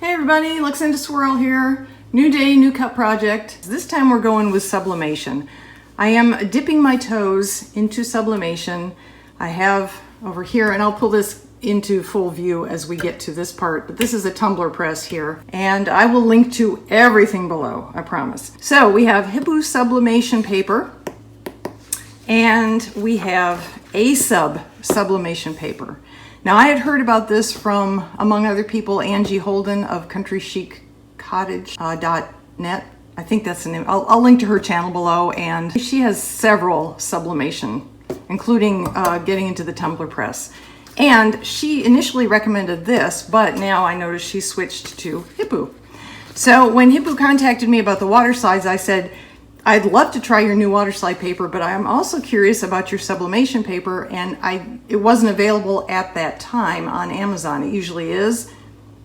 Hey everybody, Luxinda Swirl here. New day, new cup project. This time we're going with sublimation. I am dipping my toes into sublimation. I have over here, and I'll pull this into full view as we get to this part, but this is a tumbler press here, and I will link to everything below, I promise. So we have Hippo sublimation paper, and we have sublimation paper. Now, I had heard about this from, among other people, Angie Holden of countrychicCottage.net. I think that's the name. I'll link to her channel below, and she has several sublimation, including getting into the tumbler press. And she initially recommended this, but now I noticed she switched to Hippo. So when Hippo contacted me about the water slides, I said, I'd love to try your new water slide paper, but I'm also curious about your sublimation paper, and it wasn't available at that time on Amazon. It usually is.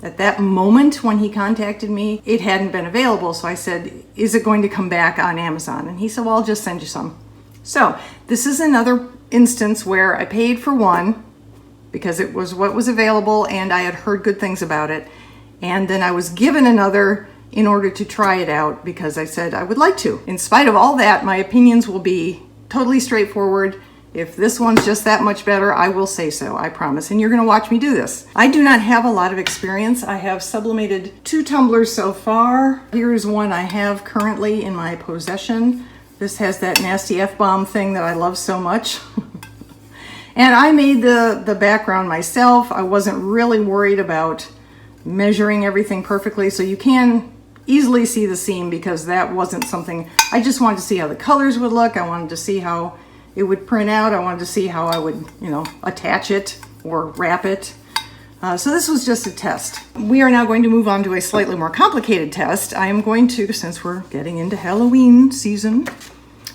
At that moment when he contacted me, it hadn't been available, so I said, is it going to come back on Amazon? And he said, well, I'll just send you some. So this is another instance where I paid for one because it was what was available and I had heard good things about it, and then I was given another in order to try it out because I said I would like to. In spite of all that, my opinions will be totally straightforward. If this one's just that much better, I will say so, I promise. And you're gonna watch me do this. I do not have a lot of experience. I have sublimated 2 tumblers so far. Here's one I have currently in my possession. This has that nasty F-bomb thing that I love so much. And I made the background myself. I wasn't really worried about measuring everything perfectly, so you can easily see the seam because that wasn't something. I just wanted to see how the colors would look. I wanted to see how it would print out. I wanted to see how I would, attach it or wrap it. So this was just a test. We are now going to move on to a slightly more complicated test. I am going to, since we're getting into Halloween season,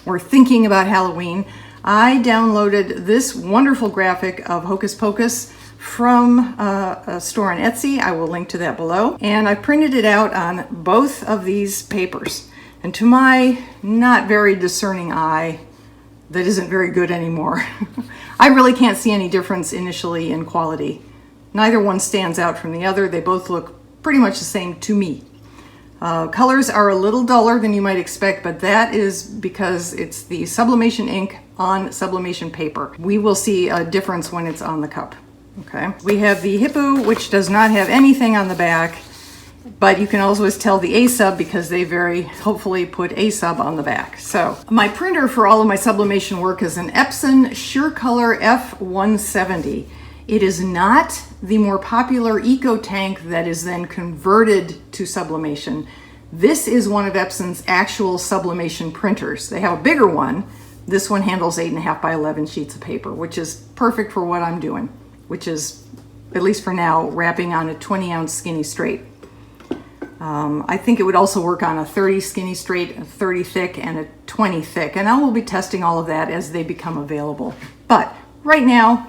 or thinking about Halloween, I downloaded this wonderful graphic of Hocus Pocus from a store on Etsy. I will link to that below. And I printed it out on both of these papers. And to my not very discerning eye, that isn't very good anymore, I really can't see any difference initially in quality. Neither one stands out from the other. They both look pretty much the same to me. Colors are a little duller than you might expect, but that is because it's the sublimation ink on sublimation paper. We will see a difference when it's on the cup. Okay, we have the Hippo, which does not have anything on the back, but you can always tell the A sub because they very hopefully put A sub on the back. So my printer for all of my sublimation work is an Epson SureColor F170. It is not the more popular Eco Tank that is then converted to sublimation. This is one of Epson's actual sublimation printers. They have a bigger one. This one handles 8.5 by 11 sheets of paper, which is perfect for what I'm doing, which is, at least for now, wrapping on a 20-ounce skinny straight. I think it would also work on a 30 skinny straight, a 30 thick, and a 20 thick, and I will be testing all of that as they become available. But right now,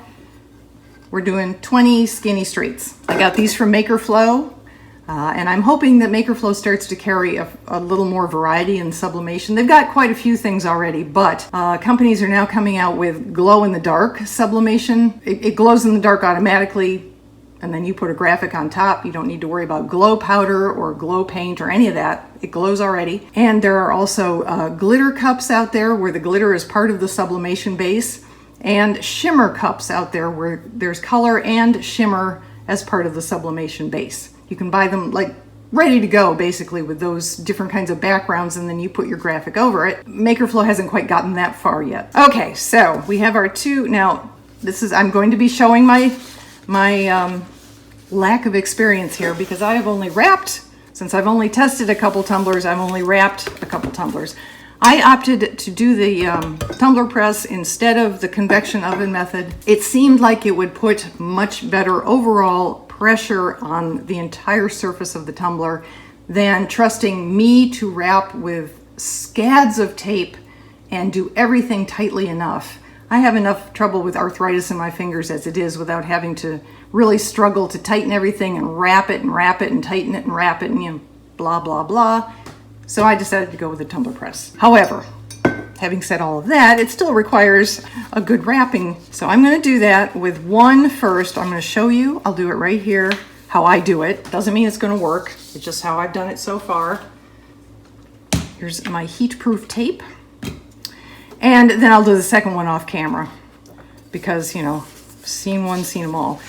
we're doing 20 skinny straights. I got these from Makerflow, and I'm hoping that Makerflow starts to carry a little more variety in sublimation. They've got quite a few things already, but companies are now coming out with glow-in-the-dark sublimation. It glows in the dark automatically, and then you put a graphic on top. You don't need to worry about glow powder or glow paint or any of that. It glows already. And there are also glitter cups out there where the glitter is part of the sublimation base, and shimmer cups out there where there's color and shimmer as part of the sublimation base. You can buy them like ready to go, basically, with those different kinds of backgrounds, and then you put your graphic over it. Makerflow hasn't quite gotten that far yet. Okay, so we have our 2. Now, I'm going to be showing my lack of experience here because I have only wrapped, since I've only tested a couple tumblers, I've only wrapped a couple tumblers. I opted to do the tumbler press instead of the convection oven method. It seemed like it would put much better overall pressure on the entire surface of the tumbler than trusting me to wrap with scads of tape and do everything tightly enough. I have enough trouble with arthritis in my fingers as it is without having to really struggle to tighten everything and wrap it and tighten it and wrap it and blah, blah, blah. So I decided to go with the tumbler press. However, having said all of that, it still requires a good wrapping. So I'm going to do that with one first. I'm going to show you, I'll do it right here, how I do it. Doesn't mean it's going to work. It's just how I've done it so far. Here's my heat-proof tape. And then I'll do the second one off camera because, you know, seen one, seen them all.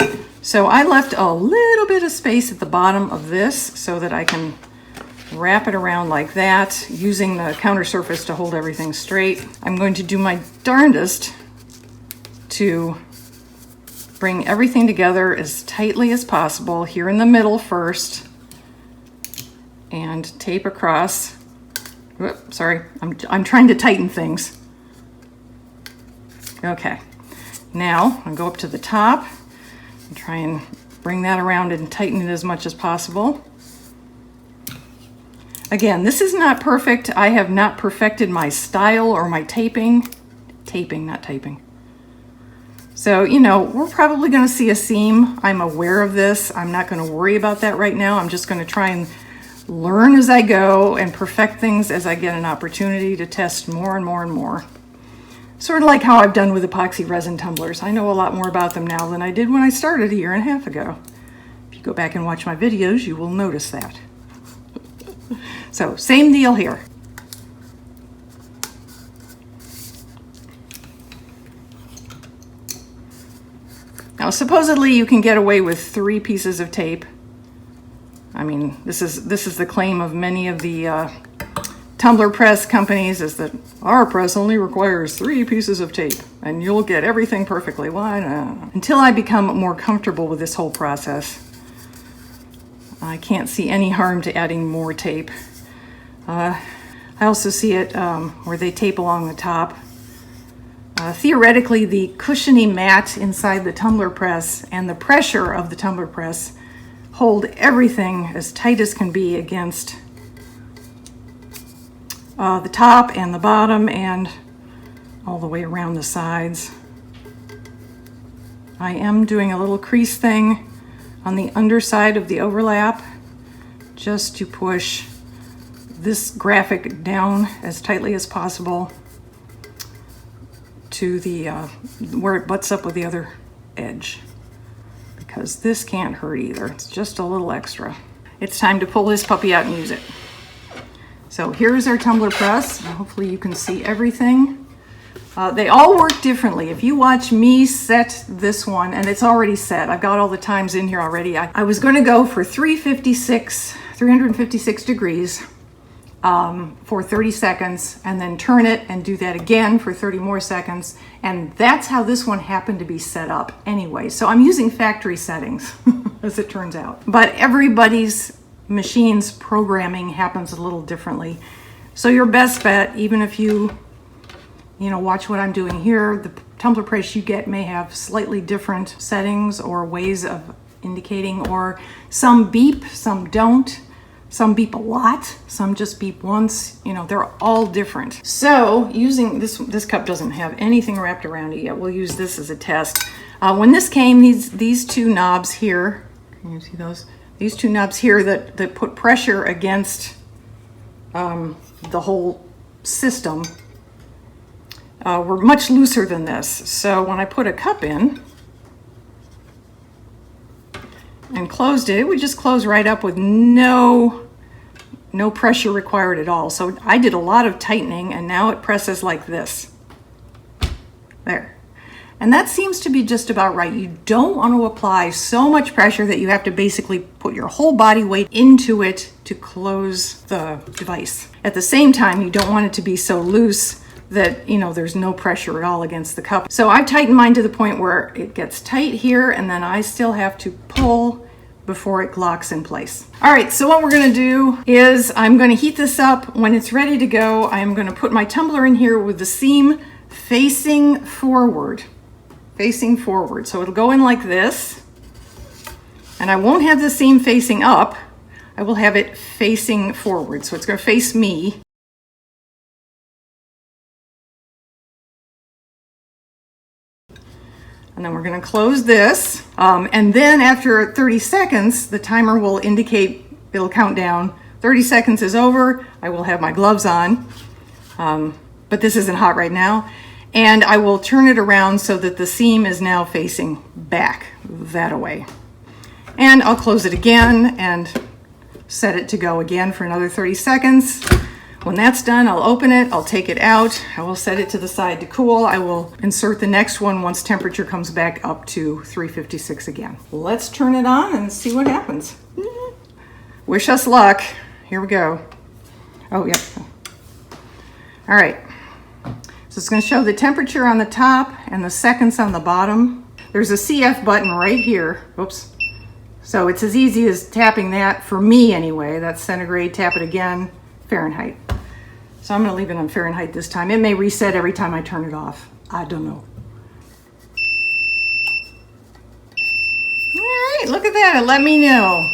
So I left a little bit of space at the bottom of this so that I can wrap it around like that, using the counter surface to hold everything straight. I'm going to do my darndest to bring everything together as tightly as possible here in the middle first, and tape across. Whoop, sorry, I'm trying to tighten things. Okay, now I'll go up to the top and try and bring that around and tighten it as much as possible. Again, this is not perfect. I have not perfected my style or my taping. Taping, not typing. So, you know, we're probably going to see a seam. I'm aware of this. I'm not going to worry about that right now. I'm just going to try and learn as I go and perfect things as I get an opportunity to test more and more and more. Sort of like how I've done with epoxy resin tumblers. I know a lot more about them now than I did when I started a year and a half ago. If you go back and watch my videos, you will notice that. So, same deal here. Now, supposedly you can get away with 3 pieces of tape. I mean, this is the claim of many of the tumbler press companies, is that our press only requires 3 pieces of tape and you'll get everything perfectly. Why not? Until I become more comfortable with this whole process, I can't see any harm to adding more tape. I also see it where they tape along the top. Theoretically, the cushiony mat inside the tumbler press and the pressure of the tumbler press hold everything as tight as can be against the top and the bottom and all the way around the sides. I am doing a little crease thing on the underside of the overlap just to push this graphic down as tightly as possible to the where it butts up with the other edge, because this can't hurt either. It's just a little extra. It's time to pull this puppy out and use it. So here's our tumbler press. Hopefully you can see everything. They all work differently. If you watch me set this one, and it's already set, I've got all the times in here already. I was going to go for 356 degrees for 30 seconds, and then turn it and do that again for 30 more seconds. And that's how this one happened to be set up anyway. So I'm using factory settings, as it turns out. But everybody's machine's programming happens a little differently. So your best bet, even if you watch what I'm doing here, the tumbler press you get may have slightly different settings or ways of indicating, or some beep, some don't. Some beep a lot, some just beep once. You know, they're all different. So using this cup doesn't have anything wrapped around it yet. We'll use this as a test. When this came, these 2 knobs here, can you see those? These 2 knobs here that put pressure against the whole system were much looser than this. So when I put a cup in and closed it, it would just close right up with no pressure required at all. So I did a lot of tightening, and now it presses like this. There. And that seems to be just about right. You don't want to apply so much pressure that you have to basically put your whole body weight into it to close the device. At the same time, you don't want it to be so loose that, there's no pressure at all against the cup. So I've tightened mine to the point where it gets tight here, and then I still have to pull before it locks in place. All right, so what we're gonna do is I'm gonna heat this up. When it's ready to go, I'm gonna put my tumbler in here with the seam facing forward. So it'll go in like this, and I won't have the seam facing up. I will have it facing forward. So it's gonna face me. And then we're going to close this. And then after 30 seconds, the timer will indicate, it'll count down. 30 seconds is over. I will have my gloves on. But this isn't hot right now. And I will turn it around so that the seam is now facing back that way. And I'll close it again and set it to go again for another 30 seconds. When that's done, I'll open it, I'll take it out, I will set it to the side to cool. I will insert the next one once temperature comes back up to 356 again. Let's turn it on and see what happens. Wish us luck. Here we go. Oh, yep. All right. So it's going to show the temperature on the top and the seconds on the bottom. There's a CF button right here. Oops. So it's as easy as tapping that, for me anyway. That's centigrade. Tap it again. Fahrenheit. So I'm going to leave it on Fahrenheit this time. It may reset every time I turn it off. I don't know. All right, look at that. It let me know.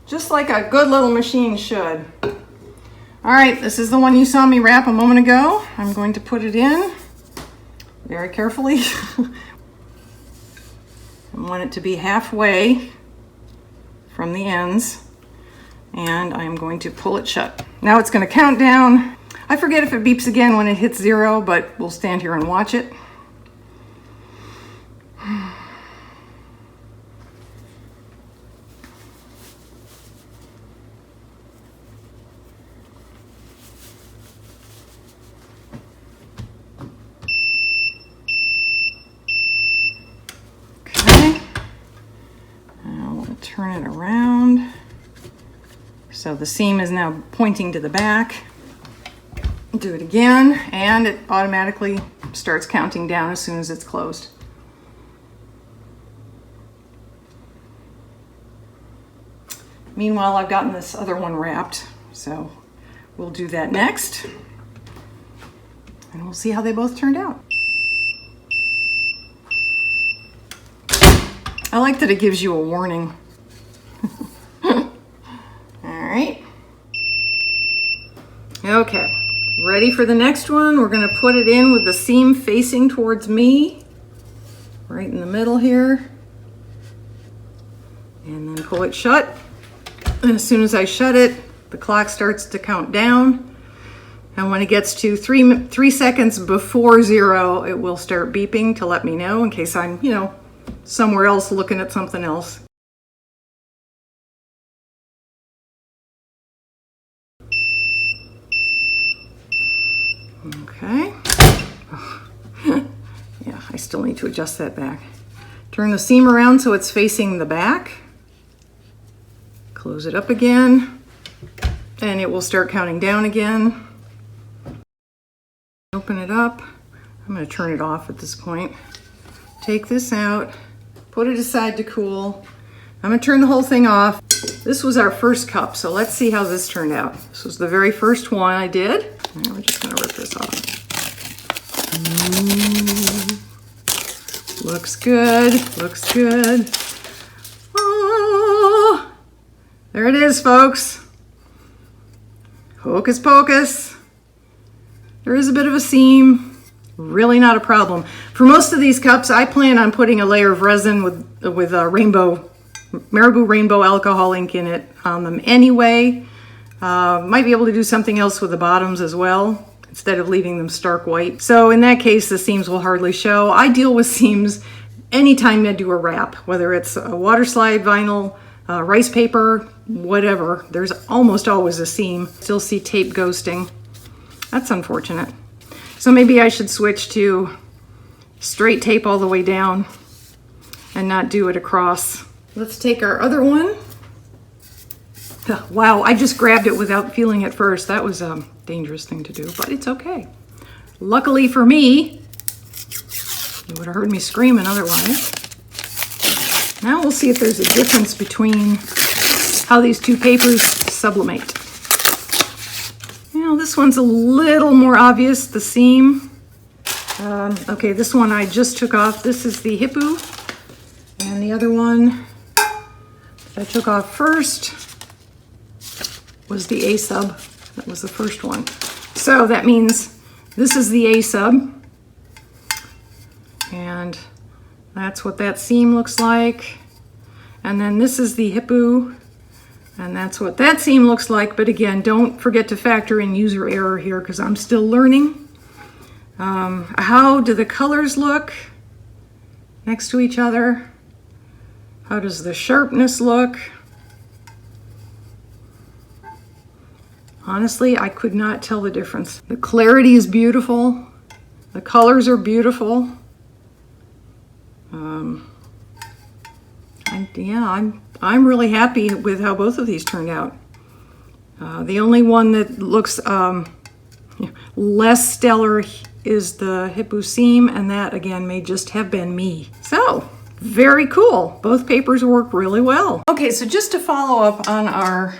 Just like a good little machine should. All right, this is the one you saw me wrap a moment ago. I'm going to put it in very carefully. I want it to be halfway from the ends. And I'm going to pull it shut. Now it's going to count down. I forget if it beeps again when it hits 0, but we'll stand here and watch it. Okay. Now we'll turn it around. So the seam is now pointing to the back. Do it again, and it automatically starts counting down as soon as it's closed. Meanwhile, I've gotten this other one wrapped, so we'll do that next. And we'll see how they both turned out. I like that it gives you a warning. Okay, ready for the next one. We're going to put it in with the seam facing towards me, right in the middle here, and then pull it shut. And as soon as I shut it, the clock starts to count down. And when it gets to 3 seconds before 0, it will start beeping to let me know in case I'm, somewhere else looking at something else. Okay. Oh. Yeah, I still need to adjust that back. Turn the seam around so it's facing the back. Close it up again, and it will start counting down again. Open it up. I'm going to turn it off at this point. Take this out, put it aside to cool. I'm going to turn the whole thing off. This was our first cup, so let's see how this turned out. This was the very first one I did. Now we're just going to rip this off. Looks good, looks good. Oh, there it is, folks. Hocus pocus. There is a bit of a seam, really not a problem. For most of these cups, I plan on putting a layer of resin with Marabou Rainbow alcohol ink in it on them anyway. Might be able to do something else with the bottoms as well, instead of leaving them stark white. So in that case, the seams will hardly show. I deal with seams anytime I do a wrap, whether it's a water slide vinyl, rice paper, whatever. There's almost always a seam. Still see tape ghosting. That's unfortunate. So maybe I should switch to straight tape all the way down and not do it across. Let's take our other one. Wow, I just grabbed it without feeling it first. That was a dangerous thing to do, but it's okay. Luckily for me, you would have heard me screaming otherwise. Now we'll see if there's a difference between how these two papers sublimate. Now this one's a little more obvious, the seam. Okay, this one I just took off. This is the Hippo, and the other one I took off first was the A sub. That was the first one. So that means this is the A sub, and that's what that seam looks like. And then this is the Hippo, and that's what that seam looks like. But again, don't forget to factor in user error here because I'm still learning. How do the colors look next to each other? How does the sharpness look? Honestly, I could not tell the difference. The clarity is beautiful. The colors are beautiful. I'm really happy with how both of these turned out. The only one that looks less stellar is the Hippo seam, and that again may just have been me. So, very cool. Both papers work really well. Okay, so just to follow up on our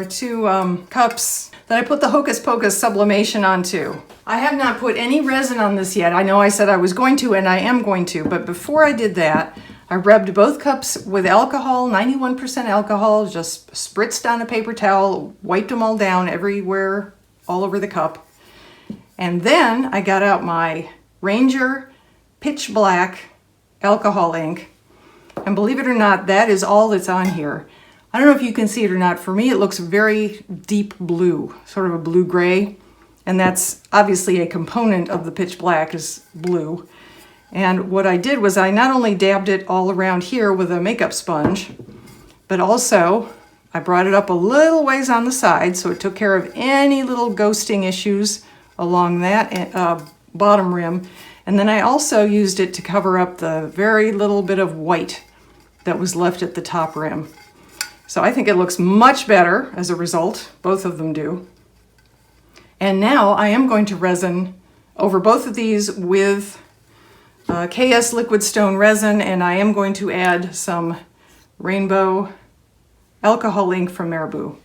two cups that I put the Hocus Pocus Sublimation onto. I have not put any resin on this yet. I know I said I was going to, and I am going to, but before I did that, I rubbed both cups with alcohol, 91% alcohol, just spritzed on a paper towel, wiped them all down everywhere, all over the cup. And then I got out my Ranger Pitch Black alcohol ink. And believe it or not, that is all that's on here. I don't know if you can see it or not. For me, it looks very deep blue, sort of a blue-gray. And that's obviously a component of the pitch black is blue. And what I did was I not only dabbed it all around here with a makeup sponge, but also I brought it up a little ways on the side, so it took care of any little ghosting issues along that bottom rim. And then I also used it to cover up the very little bit of white that was left at the top rim. So I think it looks much better as a result. Both of them do. And now I am going to resin over both of these with KS Liquid Stone Resin, and I am going to add some rainbow alcohol ink from Marabou.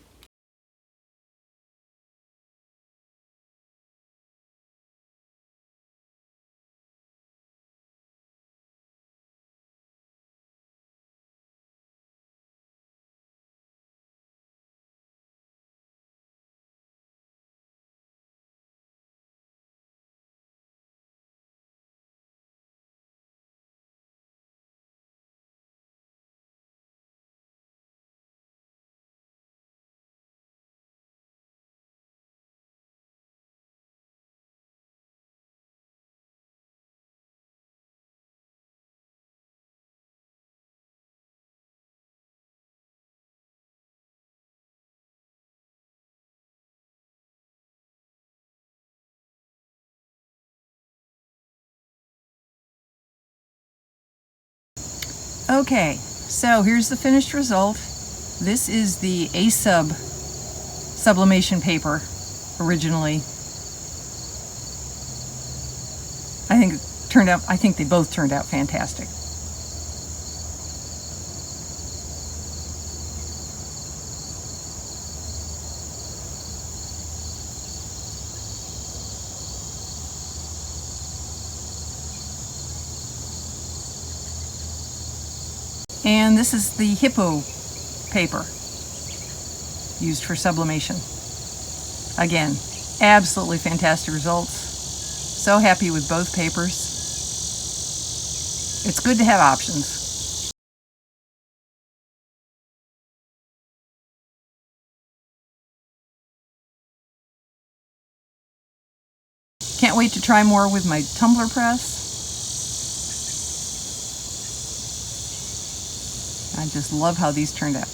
Okay, so here's the finished result. This is the A-Sub sublimation paper originally. I think they both turned out fantastic. And this is the Hippo paper used for sublimation. Again, absolutely fantastic results. So happy with both papers. It's good to have options. Can't wait to try more with my tumbler press. I just love how these turned out.